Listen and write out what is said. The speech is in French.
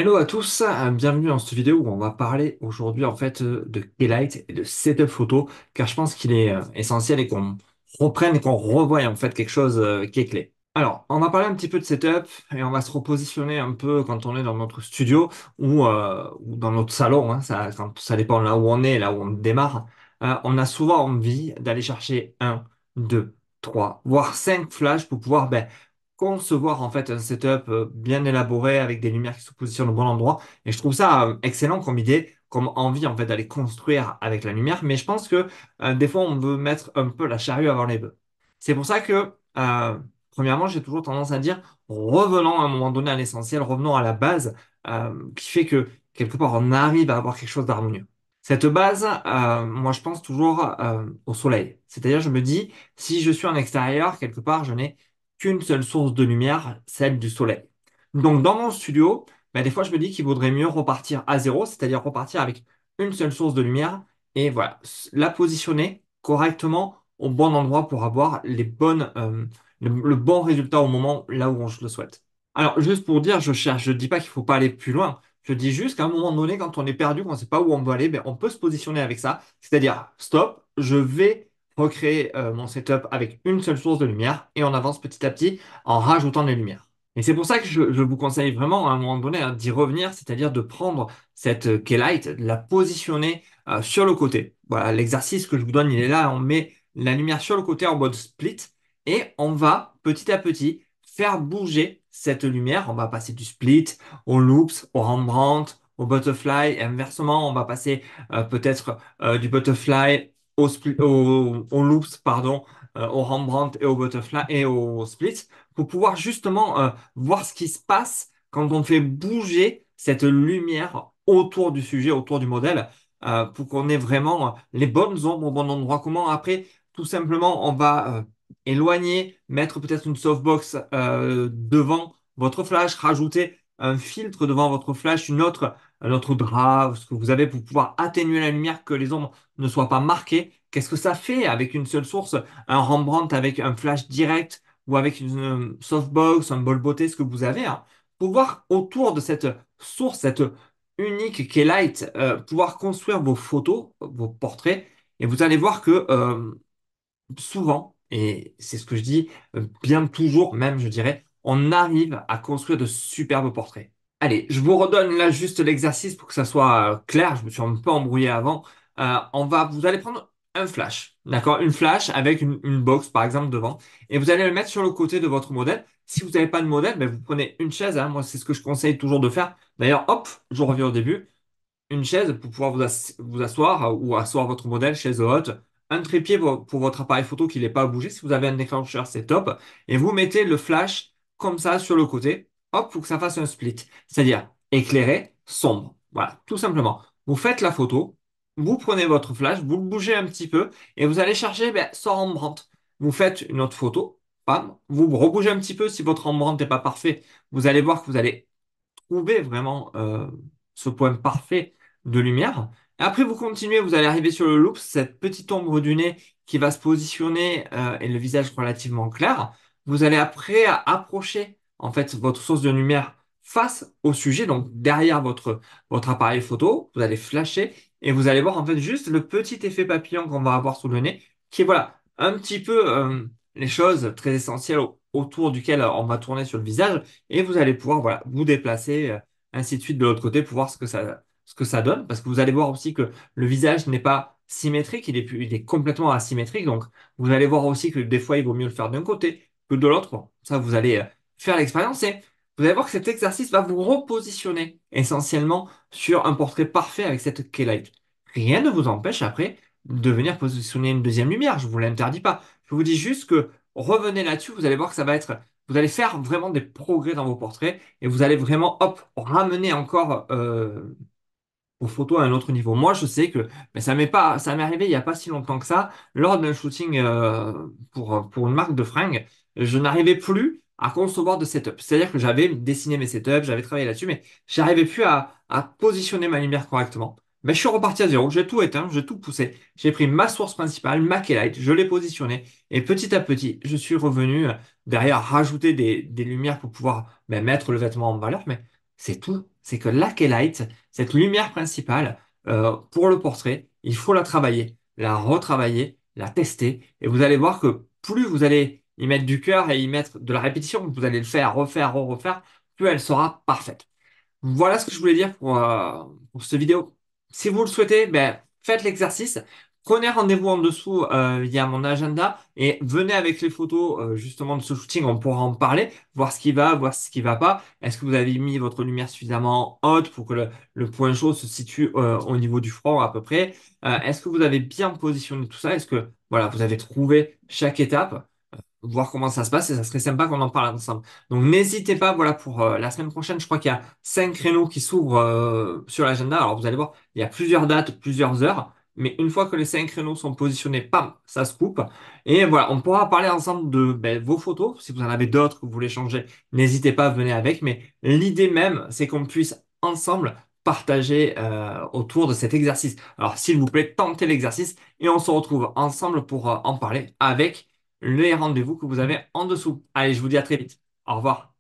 Hello à tous, bienvenue dans cette vidéo où on va parler aujourd'hui en fait de Keylight et de setup photo car je pense qu'il est essentiel et qu'on reprenne et qu'on revoie en fait quelque chose qui est clé. Alors, on va parler un petit peu de setup et on va se repositionner un peu quand on est dans notre studio ou dans notre salon, hein, quand, ça dépend là où on est, là où on démarre. On a souvent envie d'aller chercher un, deux, trois, voire cinq flashs pour pouvoir concevoir en fait un setup bien élaboré avec des lumières qui se positionnent au bon endroit. Et je trouve ça excellent comme idée, comme envie en fait d'aller construire avec la lumière. Mais je pense que des fois on veut mettre un peu la charrue avant les bœufs. C'est pour ça que premièrement j'ai toujours tendance à dire revenons à un moment donné à l'essentiel, revenons à la base qui fait que quelque part on arrive à avoir quelque chose d'harmonieux. Cette base, moi je pense toujours au soleil. C'est-à-dire je me dis si je suis en extérieur quelque part je n'ai qu'une seule source de lumière, celle du soleil. Donc dans mon studio, des fois je me dis qu'il vaudrait mieux repartir à zéro, c'est-à-dire repartir avec une seule source de lumière et voilà, la positionner correctement au bon endroit pour avoir le bon résultat au moment là où je le souhaite. Alors juste pour dire, je dis pas qu'il faut pas aller plus loin. Je dis juste qu'à un moment donné, quand on est perdu, qu'on ne sait pas où on veut aller, on peut se positionner avec ça. C'est-à-dire, stop, je vais recréer mon setup avec une seule source de lumière et on avance petit à petit en rajoutant des lumières. Et c'est pour ça que je vous conseille vraiment à un moment donné d'y revenir, c'est-à-dire de prendre cette Keylight, de la positionner sur le côté. Voilà, l'exercice que je vous donne, il est là, on met la lumière sur le côté en mode split et on va petit à petit faire bouger cette lumière. On va passer du split au loops, au Rembrandt, au butterfly et inversement, on va passer peut-être du butterfly au loops, pardon, au Rembrandt et au butterfly et au split pour pouvoir justement voir ce qui se passe quand on fait bouger cette lumière autour du sujet, autour du modèle, pour qu'on ait vraiment les bonnes ombres au bon endroit. Comment après, tout simplement, on va éloigner, mettre peut-être une softbox devant votre flash, rajouter un filtre devant votre flash, un autre drap, ce que vous avez pour pouvoir atténuer la lumière, que les ombres ne soient pas marquées. Qu'est-ce que ça fait avec une seule source? Un Rembrandt avec un flash direct ou avec une softbox, un bol beauté, ce que vous avez, hein, pouvoir autour de cette source, cette unique qu'est Light, pouvoir construire vos photos, vos portraits, et vous allez voir que souvent, et c'est ce que je dis, bien toujours même, je dirais, on arrive à construire de superbes portraits. Allez, je vous redonne là juste l'exercice pour que ça soit clair. Je me suis un peu embrouillé avant. Vous allez prendre un flash, d'accord? Une flash avec une box par exemple devant, et vous allez le mettre sur le côté de votre modèle. Si vous n'avez pas de modèle, vous prenez une chaise, hein. Moi, c'est ce que je conseille toujours de faire. D'ailleurs, hop, je reviens au début une chaise pour pouvoir vous asseoir ou asseoir votre modèle, chaise haute, un trépied pour votre appareil photo qui n'est pas à bouger. Si vous avez un déclencheur, c'est top. Et vous mettez le flash comme ça sur le côté, hop, pour que ça fasse un split. C'est-à-dire éclairé, sombre. Voilà, tout simplement. Vous faites la photo, vous prenez votre flash, vous le bougez un petit peu et vous allez chercher son Rembrandt. Vous faites une autre photo, bam, vous rebougez un petit peu si votre Rembrandt n'est pas parfait. Vous allez voir que vous allez trouver vraiment ce point parfait de lumière. Et après, vous continuez, vous allez arriver sur le loop, cette petite ombre du nez qui va se positionner et le visage relativement clair. Vous allez après approcher en fait votre source de lumière face au sujet, donc derrière votre appareil photo. Vous allez flasher et vous allez voir en fait juste le petit effet papillon qu'on va avoir sous le nez, qui est voilà un petit peu les choses très essentielles autour duquel on va tourner sur le visage et vous allez pouvoir voilà, vous déplacer, ainsi de suite de l'autre côté pour voir ce que ça donne. Parce que vous allez voir aussi que le visage n'est pas symétrique, il est complètement asymétrique. Donc vous allez voir aussi que des fois, il vaut mieux le faire d'un côté que de l'autre. Bon, ça, vous allez faire l'expérience et vous allez voir que cet exercice va vous repositionner essentiellement sur un portrait parfait avec cette key light. Rien ne vous empêche après de venir positionner une deuxième lumière, je ne vous l'interdis pas. Je vous dis juste que revenez là-dessus, vous allez voir que ça va être vous allez faire vraiment des progrès dans vos portraits et vous allez vraiment, hop, ramener encore vos photos à un autre niveau. Moi, je sais que mais ça m'est arrivé il n'y a pas si longtemps que ça, lors d'un shooting pour une marque de fringues, je n'arrivais plus à concevoir de setup. C'est-à-dire que j'avais dessiné mes setups, j'avais travaillé là-dessus, mais j'arrivais plus à positionner ma lumière correctement. Mais je suis reparti à zéro, j'ai tout éteint, j'ai tout poussé. J'ai pris ma source principale, ma keylight, je l'ai positionnée, et petit à petit, je suis revenu derrière rajouter des lumières pour pouvoir mettre le vêtement en valeur. Mais c'est tout. C'est que la Light, cette lumière principale, pour le portrait, il faut la travailler, la retravailler, la tester, et vous allez voir que plus vous allez y mettre du cœur et y mettre de la répétition, vous allez le faire, refaire, refaire, plus elle sera parfaite. Voilà ce que je voulais dire pour cette vidéo. Si vous le souhaitez, ben, faites l'exercice. Prenez rendez-vous en dessous via mon agenda et venez avec les photos justement de ce shooting. On pourra en parler, voir ce qui va, voir ce qui va pas. Est-ce que vous avez mis votre lumière suffisamment haute pour que le point chaud se situe au niveau du front à peu près? Est-ce que vous avez bien positionné tout ça? Est-ce que voilà, vous avez trouvé chaque étape? Voir comment ça se passe et ça serait sympa qu'on en parle ensemble. Donc n'hésitez pas, voilà, pour la semaine prochaine, je crois qu'il y a 5 créneaux qui s'ouvrent sur l'agenda. Alors vous allez voir, il y a plusieurs dates, plusieurs heures, mais une fois que les 5 créneaux sont positionnés, pam, ça se coupe. Et voilà, on pourra parler ensemble de ben, vos photos. Si vous en avez d'autres que vous voulez changer, n'hésitez pas à venir avec. Mais l'idée même, c'est qu'on puisse ensemble partager autour de cet exercice. Alors s'il vous plaît, tentez l'exercice et on se retrouve ensemble pour en parler avec les rendez-vous que vous avez en dessous. Allez, je vous dis à très vite. Au revoir.